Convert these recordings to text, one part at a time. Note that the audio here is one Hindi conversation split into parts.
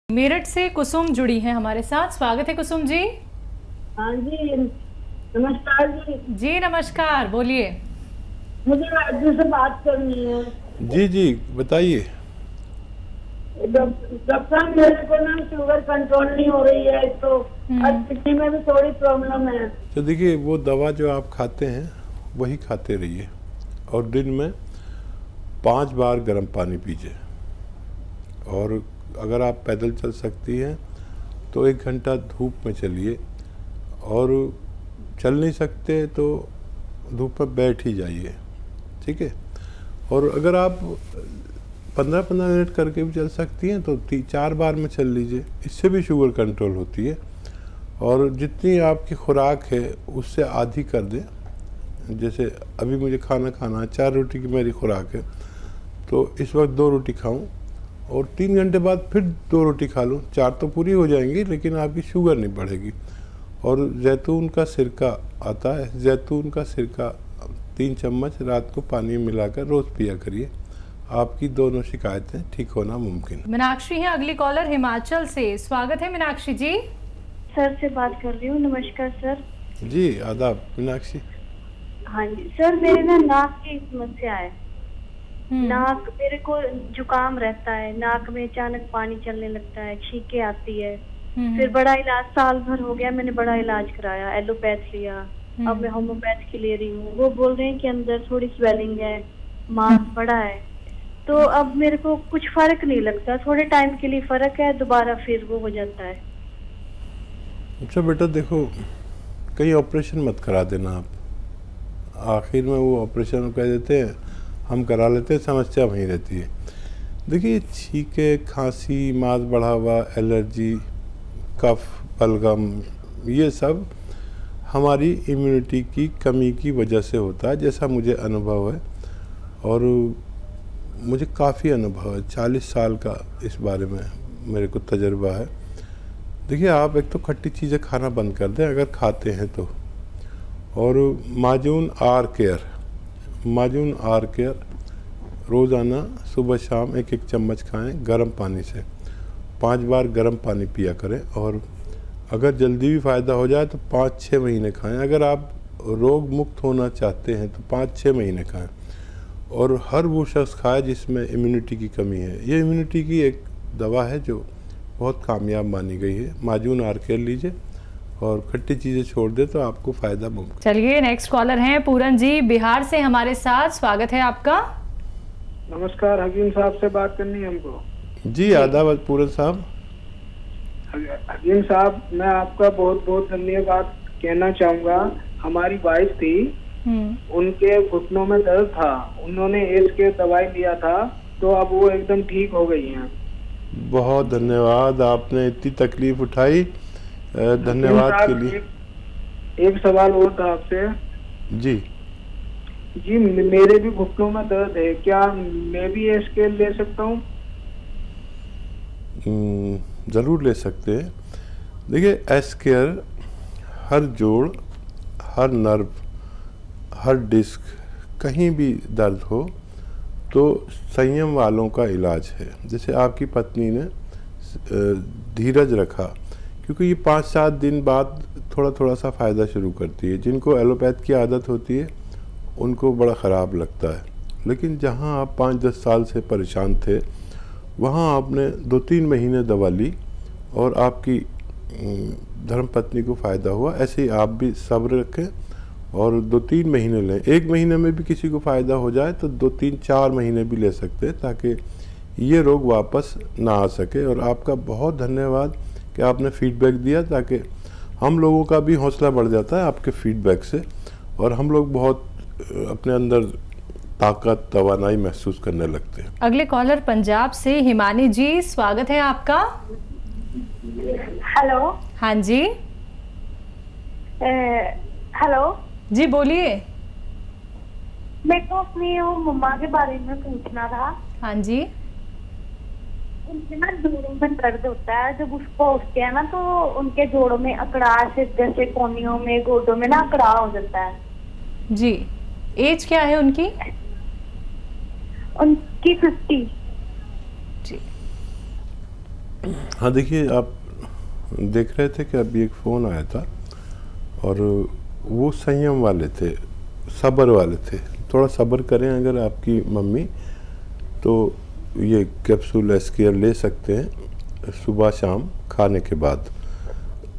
मेरठ से कुसुम जुड़ी है हमारे साथ। स्वागत है कुसुम जी। हाँ जी, नमस्कार जी। जी नमस्कार, बोलिए। मुझे राज्य से बात करनी है। जी जी, बताइए। डॉक्टर साहब, मेरे को ना शुगर कंट्रोल नहीं हो रही है, तो आज किडनी में भी थोड़ी प्रॉब्लम है। तो देखिए, वो दवा जो आप खाते हैं वही खाते रहिए और दिन में 5 बार गर्म पानी पीजिए। और अगर आप पैदल चल सकती हैं तो 1 घंटा धूप में चलिए, और चल नहीं सकते तो धूप में बैठ ही जाइए, ठीक है। और अगर आप 15-15 मिनट करके भी चल सकती हैं तो 4 बार में चल लीजिए, इससे भी शुगर कंट्रोल होती है। और जितनी आपकी खुराक है उससे आधी कर दें। जैसे अभी मुझे खाना खाना है, 4 रोटी की मेरी खुराक है, तो इस वक्त 2 रोटी खाऊं और 3 घंटे बाद फिर 2 रोटी खा लूँ, 4 तो पूरी हो जाएंगी, लेकिन आपकी शुगर नहीं बढ़ेगी। और जैतून का सिरका आता है, जैतून का सिरका 3 चम्मच रात को पानी में मिलाकर रोज़ पिया करिए, आपकी दोनों शिकायतें ठीक होना मुमकिन है। मीनाक्षी हैं अगली कॉलर हिमाचल से। स्वागत है मीनाक्षी जी। सर से बात कर रही हूँ। नमस्कार सर। जी आदाब मीनाक्षी। हाँ जी सर, मेरे ना नाक की समस्या है। नाक मेरे को जुकाम रहता है, नाक में अचानक पानी चलने लगता है, छींके आती है। फिर बड़ा इलाज, साल भर हो गया मैंने बड़ा इलाज कराया, एलोपैथ लिया, अब मैं होम्योपैथ की ले रही हूँ। वो बोल रहे हैं कि अंदर थोड़ी स्वेलिंग है, मांस बड़ा है। तो अब मेरे को कुछ फर्क नहीं लगता, थोड़े टाइम के लिए फर्क है, दोबारा फिर वो हो जाता है। अच्छा बेटा देखो, कहीं ऑपरेशन मत करा देना आप। आखिर में वो ऑपरेशन कह देते हैं, हम करा लेते हैं, समस्या वहीं रहती है। देखिए, छींके, खांसी, मांस बढ़ा हुआ, एलर्जी, कफ, बलगम, ये सब हमारी इम्यूनिटी की कमी की वजह से होता है, जैसा मुझे अनुभव है। और मुझे काफ़ी अनुभव है, 40 साल का इस बारे में मेरे को तजर्बा है। देखिए, आप एक तो खट्टी चीज़ें खाना बंद कर दें अगर खाते हैं तो। और माजून आर केयर रोज़ाना सुबह शाम 1-1 चम्मच खाएं गर्म पानी से। 5 बार गर्म पानी पिया करें। और अगर जल्दी भी फ़ायदा हो जाए तो 5-6 महीने खाएं। अगर आप रोग मुक्त होना चाहते हैं तो 5-6 महीने खाएं। और हर वो शख्स खाए जिसमें इम्यूनिटी की कमी है। ये इम्यूनिटी की एक दवा है जो बहुत कामयाब मानी गई है। माजून आर केयर लीजिए और खट्टी चीज़ें छोड़ दे तो आपको फ़ायदा मुमकिन। चलिए नेक्स्ट कॉलर हैं पूरन जी बिहार से हमारे साथ। स्वागत है आपका। नमस्कार, हकीम साहब से बात करनी है हमको। जी आदाब पूरन साहब। हकीम साहब, मैं आपका बहुत बहुत धन्यवाद कहना चाहूँगा। हमारी वाइफ थी, उनके घुटनों में दर्द था, उन्होंने एस के दवाई लिया था, तो अब वो एकदम ठीक हो गई हैं। बहुत धन्यवाद, आपने इतनी तकलीफ उठाई, धन्यवाद के लिए। एक सवाल और था आपसे। जी मेरे भी घुटनों में दर्द है, क्या मैं भी एस के ले सकता हूँ? ज़रूर ले सकते हैं। देखिए, एस केयर हर जोड़, हर नर्व, हर डिस्क, कहीं भी दर्द हो तो संयम वालों का इलाज है। जैसे आपकी पत्नी ने धीरज रखा, क्योंकि ये 5-7 दिन बाद थोड़ा थोड़ा सा फ़ायदा शुरू करती है। जिनको एलोपैथ की आदत होती है उनको बड़ा ख़राब लगता है, लेकिन जहाँ आप 5-10 साल से परेशान थे वहाँ आपने 2-3 महीने दवा ली और आपकी धर्मपत्नी को फ़ायदा हुआ। ऐसे ही आप भी सब्र रखें और 2-3 महीने लें। 1 महीने में भी किसी को फ़ायदा हो जाए तो 2-3-4 महीने भी ले सकते हैं, ताकि ये रोग वापस ना आ सके। और आपका बहुत धन्यवाद कि आपने फीडबैक दिया, ताकि हम लोगों का भी हौसला बढ़ जाता है आपके फीडबैक से, और हम लोग बहुत अपने अंदर ताकत, तवानाई महसूस करने लगते हैं। अगले कॉलर पंजाब से हिमानी जी। स्वागत है आपका। हेलो। हाँ जी। हेलो जी बोलिए। मेरे को अपनी वो मम्मा के बारे में पूछना था। हाँ जी। उनके ना जोड़ों में दर्द होता है, जब उसको उठते हैं ना तो उनके जोड़ों में अकड़ाहट, जैसे कोहनियों में, गोडों में ना अकड़ाव हो जाता है। जी, एज क्या है उनकी? उनकी 50। जी। हाँ देखिए, आप देख रहे थे कि अभी एक फ़ोन आया था और वो संयम वाले थे, सब्र वाले थे। थोड़ा सब्र करें अगर आपकी मम्मी, तो ये कैप्सूल एस्केयर ले सकते हैं सुबह शाम खाने के बाद।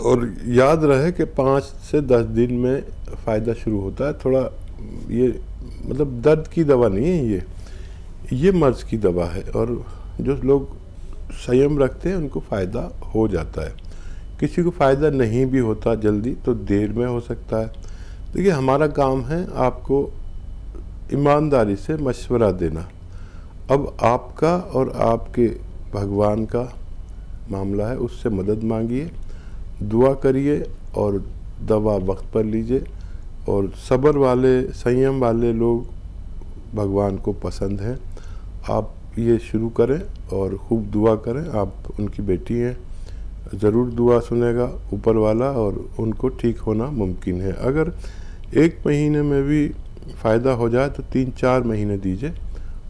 और याद रहे कि 5 से 10 दिन में फ़ायदा शुरू होता है। थोड़ा ये मतलब दर्द की दवा नहीं है, ये मर्ज़ की दवा है। और जो लोग संयम रखते हैं उनको फ़ायदा हो जाता है। किसी को फ़ायदा नहीं भी होता जल्दी, तो देर में हो सकता है। देखिए, हमारा काम है आपको ईमानदारी से मशवरा देना। अब आपका और आपके भगवान का मामला है, उससे मदद मांगिए, दुआ करिए और दवा वक्त पर लीजिए। और सब्र वाले, संयम वाले लोग भगवान को पसंद हैं। आप ये शुरू करें और खूब दुआ करें। आप उनकी बेटी हैं, ज़रूर दुआ सुनेगा ऊपर वाला और उनको ठीक होना मुमकिन है। अगर 1 महीने में भी फ़ायदा हो जाए तो 3-4 महीने दीजिए।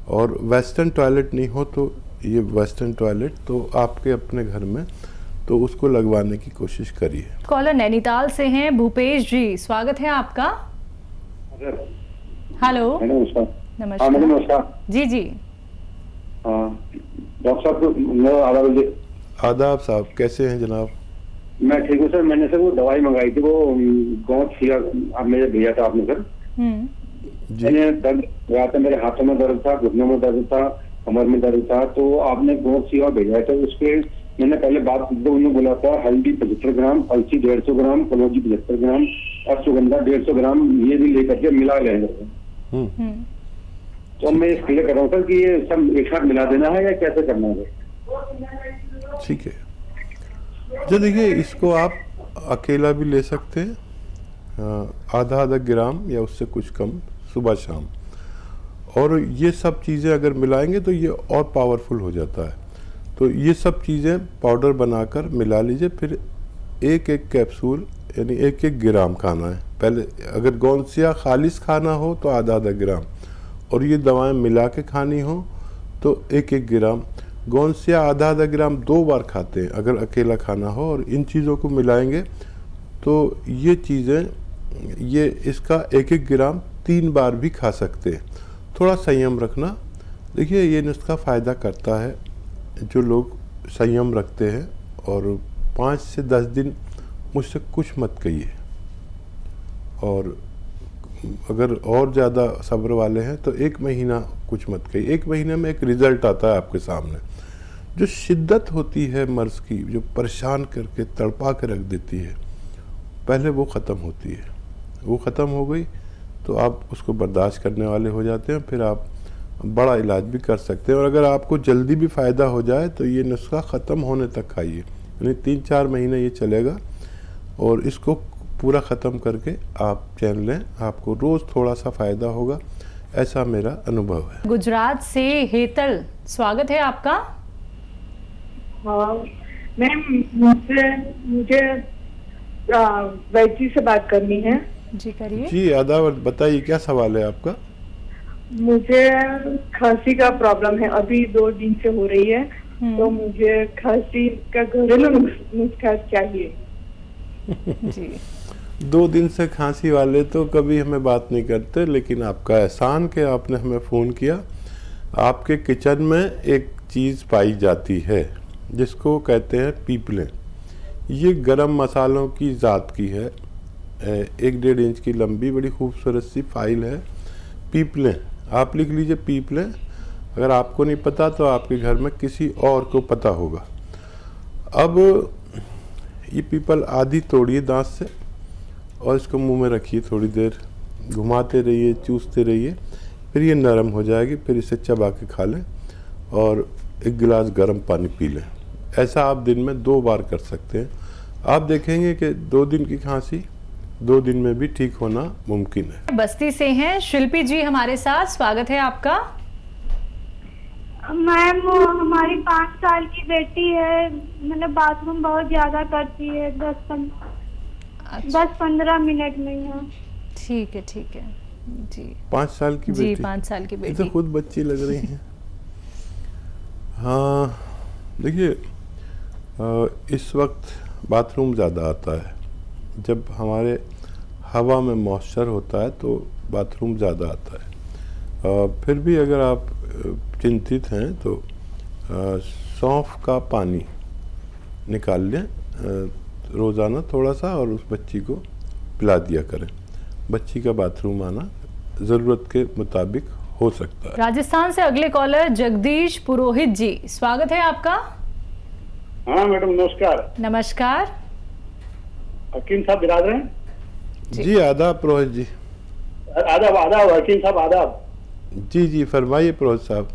और वेस्टर्न टॉयलेट नहीं हो तो ये वेस्टर्न टॉयलेट तो आपके अपने घर में, तो उसको लगवाने की कोशिश करिए। कॉलर नैनीताल से हैं भूपेश जी, स्वागत है आपका। हेलो, नमस्कार जी जी। डॉक्टर साहब, आदाब साहब, कैसे हैं जनाब? मैं ठीक हूँ सर। मैंने सर वो दवाई मंगाई थी, वो गौत सिया आप मेरे भेजा था आपने सर। मैंने दर्द हुआ था, मेरे हाथों में दर्द था, घुटनों में दर्द था, कमर में दर्द था, तो आपने गौत सिया भेजा था। उस पर मैंने पहले बात की तो उन्होंने बोला था हल्दी 75 ग्राम, अलसी 150 ग्राम, कलौजी 75 ग्राम और सुगंधा 150 ग्राम, ये भी लेकर के मिला लेंगे। तो मैं इसलिए कर रहा हूँ सर कि ये सब एक साथ मिला देना है या कैसे करना है? ठीक है, जो देखिए, इसको आप अकेला भी ले सकते हैं, आधा ग्राम या उससे कुछ कम सुबह शाम। और ये सब चीज़ें अगर मिलाएंगे तो ये और पावरफुल हो जाता है। तो ये सब चीज़ें पाउडर बनाकर मिला लीजिए। फिर 1-1 कैप्सूल यानी 1-1 ग्राम खाना है। पहले अगर गोंसिया खालिस खाना हो तो आधा ग्राम, और ये दवाएं मिला के खानी हो तो 1-1 ग्राम। गोंसिया आधा ग्राम 2 बार खाते हैं अगर अकेला खाना हो, और इन चीज़ों को मिलाएंगे तो ये चीज़ें, ये इसका 1-1 ग्राम 3 बार भी खा सकते हैं। थोड़ा संयम रखना। देखिए, ये नुस्खा फ़ायदा करता है जो लोग संयम रखते हैं। और 5 से 10 दिन मुझसे कुछ मत कहिए। और अगर और ज़्यादा सब्र वाले हैं तो 1 महीना कुछ मत कहिए। 1 महीने में एक रिज़ल्ट आता है आपके सामने। जो शिद्दत होती है मर्ज़ की, जो परेशान करके तड़पा के रख देती है, पहले वो ख़त्म होती है। वो ख़त्म हो गई तो आप उसको बर्दाश्त करने वाले हो जाते हैं। फिर आप बड़ा इलाज भी कर सकते हैं। और अगर आपको जल्दी भी फ़ायदा हो जाए तो ये नुस्खा ख़त्म होने तक खाइए, यानी 3-4 महीने ये चलेगा। और इसको पूरा ख़त्म करके आप चैन लें, आपको रोज़ थोड़ा सा फ़ायदा होगा, ऐसा मेरा अनुभव है। गुजरात से हेतल, स्वागत है आपका। हाँ मैम, मुझे वैद्य से बात करनी है। जी करिए। जी आदाब, बताइए क्या सवाल है आपका? मुझे खांसी का प्रॉब्लम है, अभी 2 दिन से हो रही है। तो मुझे खांसी का घरेलू नुस्खा चाहिए। जी, 2 दिन से खांसी वाले तो कभी हमें बात नहीं करते, लेकिन आपका एहसान कि आपने हमें फ़ोन किया। आपके किचन में एक चीज़ पाई जाती है जिसको कहते हैं पीपलें। ये गरम मसालों की ज़ात की है। 1-1.5 इंच की लंबी बड़ी खूबसूरत सी फाइल है। पीपलें, आप लिख लीजिए पीपलें। अगर आपको नहीं पता तो आपके घर में किसी और को पता होगा। अब ये पीपल आधी तोड़िए दांत से और इसको मुंह में रखिए, थोड़ी देर घुमाते रहिए, चूसते रहिए, फिर ये नरम हो जाएगी। फिर इसे चबा के खा लें और 1 गिलास गर्म पानी पी लें। ऐसा आप दिन में 2 बार कर सकते हैं। आप देखेंगे कि 2 दिन की खांसी 2 दिन में भी ठीक होना मुमकिन है। बस्ती से हैं शिल्पी जी हमारे साथ, स्वागत है आपका। मैम, हमारी 5 साल की बेटी है, मतलब बाथरूम बहुत ज्यादा करती है, 10-15 मिनट में यहाँ। ठीक है ठीक है जी। 5 साल की जी, बेटी? 5 साल की ये बेटी। तो खुद बच्ची लग रही हैं। हाँ देखिए, इस वक्त बाथरूम ज़्यादा आता है। जब हमारे हवा में मॉइस्चर होता है तो बाथरूम ज़्यादा आता है। फिर भी अगर आप चिंतित हैं तो सौंफ का पानी निकाल लें रोज़ाना थोड़ा सा और उस बच्ची को पिला दिया करें। बच्ची का बाथरूम आना ज़रूरत के मुताबिक हो सकता है। राजस्थान से अगले कॉलर जगदीश पुरोहित जी, स्वागत है आपका। हाँ मैडम नमस्कार। नमस्कार। हकीम साहब बिरादर हैं? जी आदाब पुरोहित जी। आदाब आदाब हकीम साहब आदाब। जी फरमाइए पुरोहित साहब।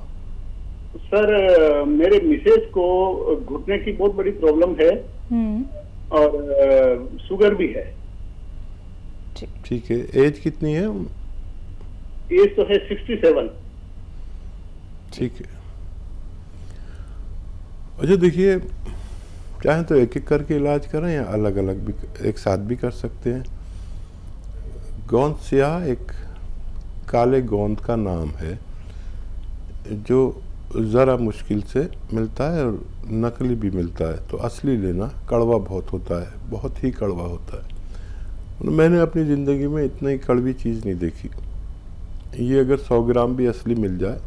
सर मेरे मिसेज को घुटने की बहुत बड़ी प्रॉब्लम है और शुगर भी है। ठीक है, एज कितनी है? एज तो है 67। ठीक है। अच्छा देखिए, चाहे तो एक एक करके इलाज करें या अलग अलग भी एक साथ भी कर सकते हैं। गोंद स्याह एक काले गोंद का नाम है जो ज़रा मुश्किल से मिलता है और नकली भी मिलता है। तो असली लेना, कड़वा बहुत होता है, बहुत ही कड़वा होता है। मैंने अपनी ज़िंदगी में इतनी कड़वी चीज़ नहीं देखी। ये अगर 100 ग्राम भी असली मिल जाए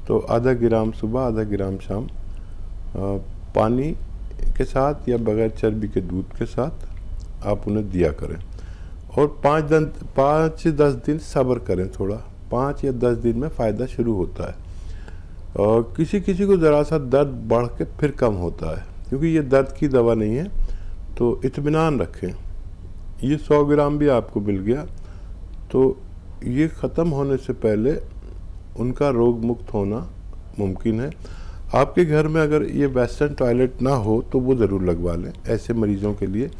तो आधा ग्राम सुबह आधा ग्राम शाम पानी के साथ या बगैर चर्बी के दूध के साथ आप उन्हें दिया करें और 5-10 दिन सब्र करें। थोड़ा 5 या 10 दिन में फ़ायदा शुरू होता है। और किसी किसी को ज़रा सा दर्द बढ़ के फिर कम होता है, क्योंकि ये दर्द की दवा नहीं है। तो इत्मीनान रखें, ये 100 ग्राम भी आपको मिल गया तो ये ख़त्म होने से पहले उनका रोग मुक्त होना मुमकिन है। आपके घर में अगर ये वेस्टर्न टॉयलेट ना हो तो वो ज़रूर लगवा लें, ऐसे मरीज़ों के लिए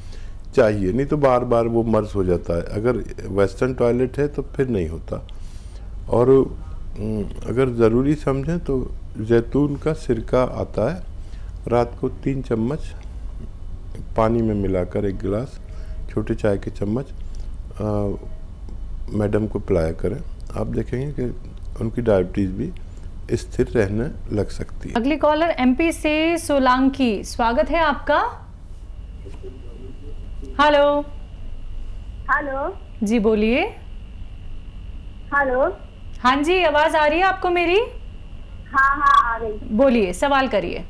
चाहिए, नहीं तो बार बार वो मर्ज हो जाता है। अगर वेस्टर्न टॉयलेट है तो फिर नहीं होता। और अगर ज़रूरी समझें तो जैतून का सिरका आता है, रात को 3 चम्मच पानी में मिलाकर 1 गिलास छोटे चाय के चम्मच मैडम को पिलाया करें। आप देखेंगे कि उनकी डायबिटीज़ भी स्थिर रहने लग सकती है। अगली कॉलर एमपी से सोलंकी, स्वागत है आपका। हेलो। हेलो जी बोलिए। हेलो। हाँ जी, आवाज आ रही है आपको मेरी? हाँ आ रही। बोलिए, सवाल करिए।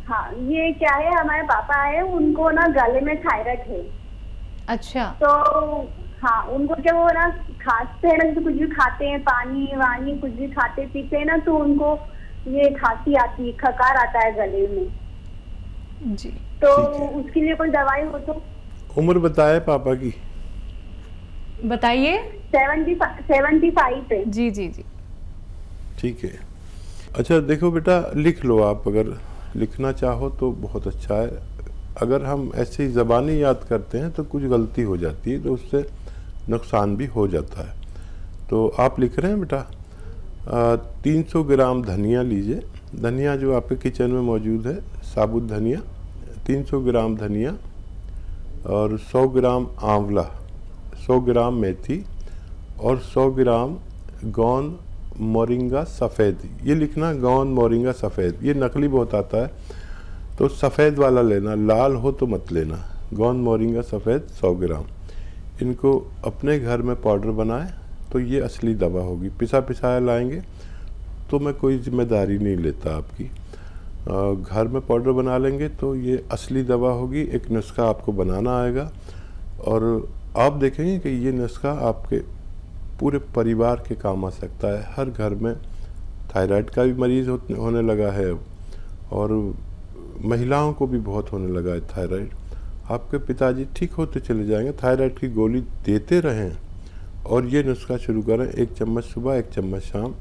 हाँ, ये क्या है, हमारे पापा है, उनको ना गले में थायराइड है। अच्छा। तो हाँ, उनको जब वो ना खांसते हैं ना, तो कुछ भी खाते हैं, पानी वानी कुछ भी खाते पीते हैं ना, तो उनको ये खांसी आती है, खकार आता है गले में जी। तो उसके लिए कोई दवाई हो तो? उम्र बताए पापा की? बताइए। 75 पे। जी। ठीक है। अच्छा देखो बेटा, लिख लो आप, अगर लिखना चाहो तो बहुत अच्छा है। अगर हम ऐसे ही ज़बानी याद करते हैं तो कुछ गलती हो जाती है, तो उससे नुकसान भी हो जाता है। तो आप लिख रहे हैं बेटा, 300 ग्राम धनिया लीजिए। धनिया जो आपके किचन में मौजूद है, साबुत धनिया, 300 ग्राम धनिया और 100 ग्राम आंवला, 100 ग्राम मेथी और 100 ग्राम गोंद मोरिंगा सफ़ेद। ये लिखना गोंद मोरिंगा सफ़ेद, ये नकली बहुत आता है, तो सफ़ेद वाला लेना, लाल हो तो मत लेना। गोंद मोरिंगा सफ़ेद 100 ग्राम। इनको अपने घर में पाउडर बनाएं तो ये असली दवा होगी। पिसा पिसाया लाएंगे तो मैं कोई जिम्मेदारी नहीं लेता आपकी। घर में पाउडर बना लेंगे तो ये असली दवा होगी। एक नुस्खा आपको बनाना आएगा और आप देखेंगे कि ये नुस्खा आपके पूरे परिवार के काम आ सकता है। हर घर में थायराइड का भी मरीज़ होने लगा है और महिलाओं को भी बहुत होने लगा है थायराइड। आपके पिताजी ठीक होते चले जाएंगे। थायराइड की गोली देते रहें और ये नुस्खा शुरू करें, 1 चम्मच सुबह 1 चम्मच शाम।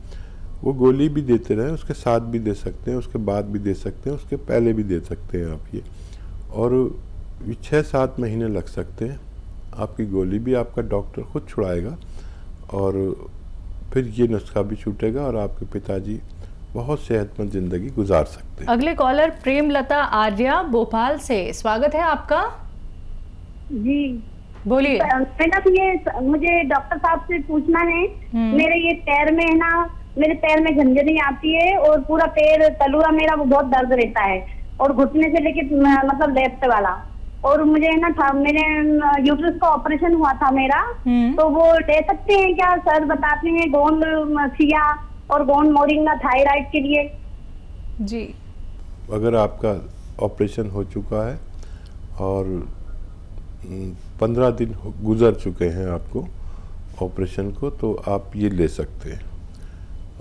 वो गोली भी देते रहें, उसके साथ भी दे सकते हैं, उसके बाद भी दे सकते हैं, उसके पहले भी दे सकते हैं आप ये। और 6-7 महीने लग सकते हैं। आपकी गोली भी आपका डॉक्टर खुद छुड़ाएगा और फिर ये नुस्खा भी छूटेगा और आपके पिताजी बहुत सेहतमंद जिंदगी गुजार सकते हैं। अगले कॉलर प्रेमलता आर्या भोपाल से, स्वागत है आपका। जी बोलिए। मैडम, ये मुझे डॉक्टर साहब से पूछना है, मेरे ये पैर में है ना, मेरे पैर में झंझनी आती है और पूरा पैर तलुआ मेरा वो बहुत दर्द रहता है। और घुटने से लेके मतलब लेफ्ट वाला। और मुझे ना था, मेरे यूट्रस का ऑपरेशन हुआ था मेरा, तो वो ले सकते हैं क्या सर? बताते हैं गोंद मसिया और गोंद मोरिंगा थायराइड के लिए। जी, अगर आपका ऑपरेशन हो चुका है और 15 दिन गुजर चुके हैं आपको ऑपरेशन को, तो आप ये ले सकते हैं।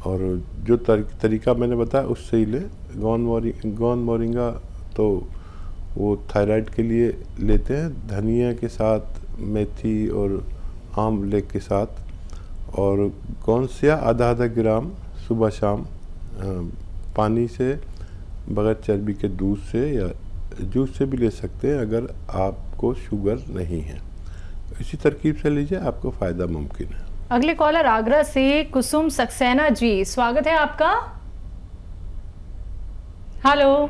और जो तरीका मैंने बताया उससे ही ले। गोंद मोरिंगा तो वो थायराइड के लिए लेते हैं, धनिया के साथ, मेथी और आंवले के साथ। और गोंसिया आधा ग्राम सुबह शाम पानी से, बगैर चर्बी के दूध से या जूस से भी ले सकते हैं अगर आपको शुगर नहीं है। इसी तरकीब से लीजिए, आपको फ़ायदा मुमकिन है। अगले कॉलर आगरा से कुसुम सक्सेना जी, स्वागत है आपका। हेलो।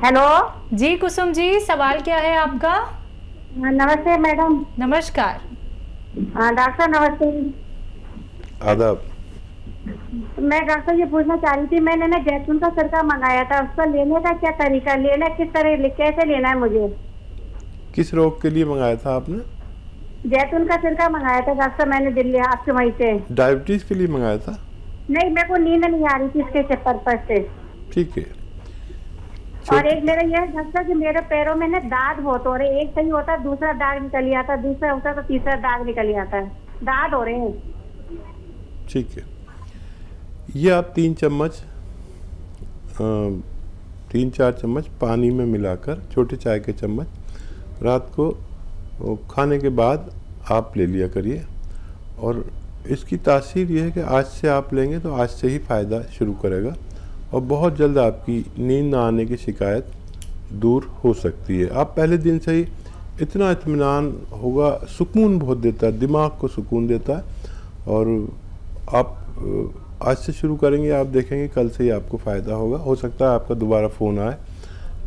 हेलो जी कुसुम जी, सवाल क्या है आपका? नमस्ते मैडम। नमस्कार। डॉक्टर नमस्ते। आदाब। मैं डॉक्टर ये पूछना चाह रही थी, मैंने ना जैतून का सिरका मंगाया था, उसका लेने का क्या तरीका, लेना किस तरह, कैसे लेना है मुझे? किस रोग के लिए मंगाया था आपने? जैतून का सिरका मंगाया था डॉक्टर मैंने दिल्ली आपके वहीं से। डायबिटीज के लिए मंगाया था? नहीं, मेरे को नींद नहीं आ रही थी इसके चक्कर से। ठीक है। और एक मेरा यह है डॉक्टर कि मेरे पैरों में ना दाग बहुत हो रहे, एक सही होता है दूसरा दाग निकल आता है, दूसरा होता है तो तीसरा दाग निकल आता है, दाग हो रहे हैं। ठीक है, ये आप 3-4 चम्मच पानी में मिलाकर, छोटे चाय के चम्मच, रात को खाने के बाद आप ले लिया करिए। और इसकी तासीर ये है कि आज से आप लेंगे तो आज से ही फ़ायदा शुरू करेगा और बहुत जल्द आपकी नींद ना आने की शिकायत दूर हो सकती है। आप पहले दिन से ही इतना इत्मीनान होगा, सुकून बहुत देता है, दिमाग को सुकून देता है। और आप आज से शुरू करेंगे, आप देखेंगे कल से ही आपको फ़ायदा होगा। हो सकता है आपका दोबारा फ़ोन आए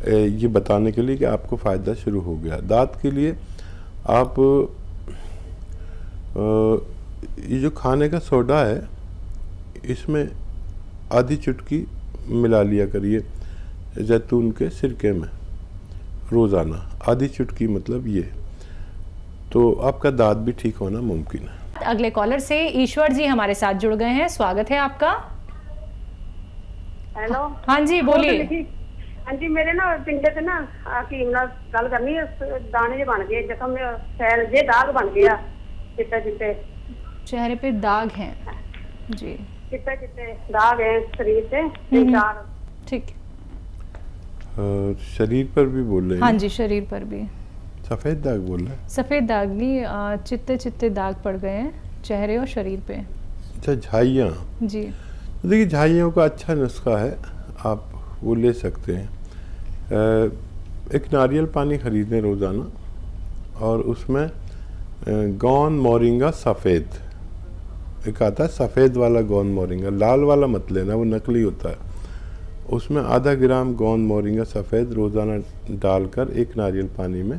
ये बताने के लिए कि आपको फ़ायदा शुरू हो गया। दांत के लिए आप ये जो खाने का सोडा है, इसमें आधी चुटकी मिला लिया करिए जैतून के सिरके में रोज़ाना, आधी चुटकी मतलब ये, तो आपका दांत भी ठीक होना मुमकिन है। अगले कॉलर से ईश्वर जी हमारे साथ जुड़ गए हैं, स्वागत है आपका। हेलो। हाँ जी, बोलिए। हाँ जी, मेरे ना पिंडे से ना की गल करनी है, दाने जे बन गए, जख्म फैल जे दाग बन गया, चिट्टे चिट्टे चेहरे पे दाग हैं जी, चिट्टे चिट्टे दाग है शरीर से 3-4। ठीक। शरीर पर भी बोल रहे हैं? हाँ जी, शरीर पर भी। सफ़ेद दाग बोल रहे हैं? सफ़ेद दाग नहीं, चित्ते चित्ते दाग पड़ गए हैं चेहरे और शरीर पे। अच्छा, झाइयाँ जी। तो देखिए, झाइयों का अच्छा नुस्खा है, आप वो ले सकते हैं। एक नारियल पानी ख़रीदें रोज़ाना और उसमें गोंद मोरिंगा सफ़ेद, एक आता है सफ़ेद वाला गोंद मोरिंगा, लाल वाला मत लेना, वो नकली होता है। उसमें आधा ग्राम गोंद मोरिंगा सफ़ेद रोज़ाना डालकर एक नारियल पानी में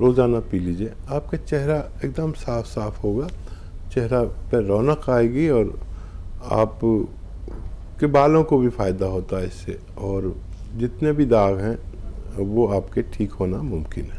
रोज़ाना पी लीजिए। आपका चेहरा एकदम साफ साफ होगा, चेहरा पर रौनक आएगी और आप के बालों को भी फ़ायदा होता है इससे। और जितने भी दाग हैं वो आपके ठीक होना मुमकिन है।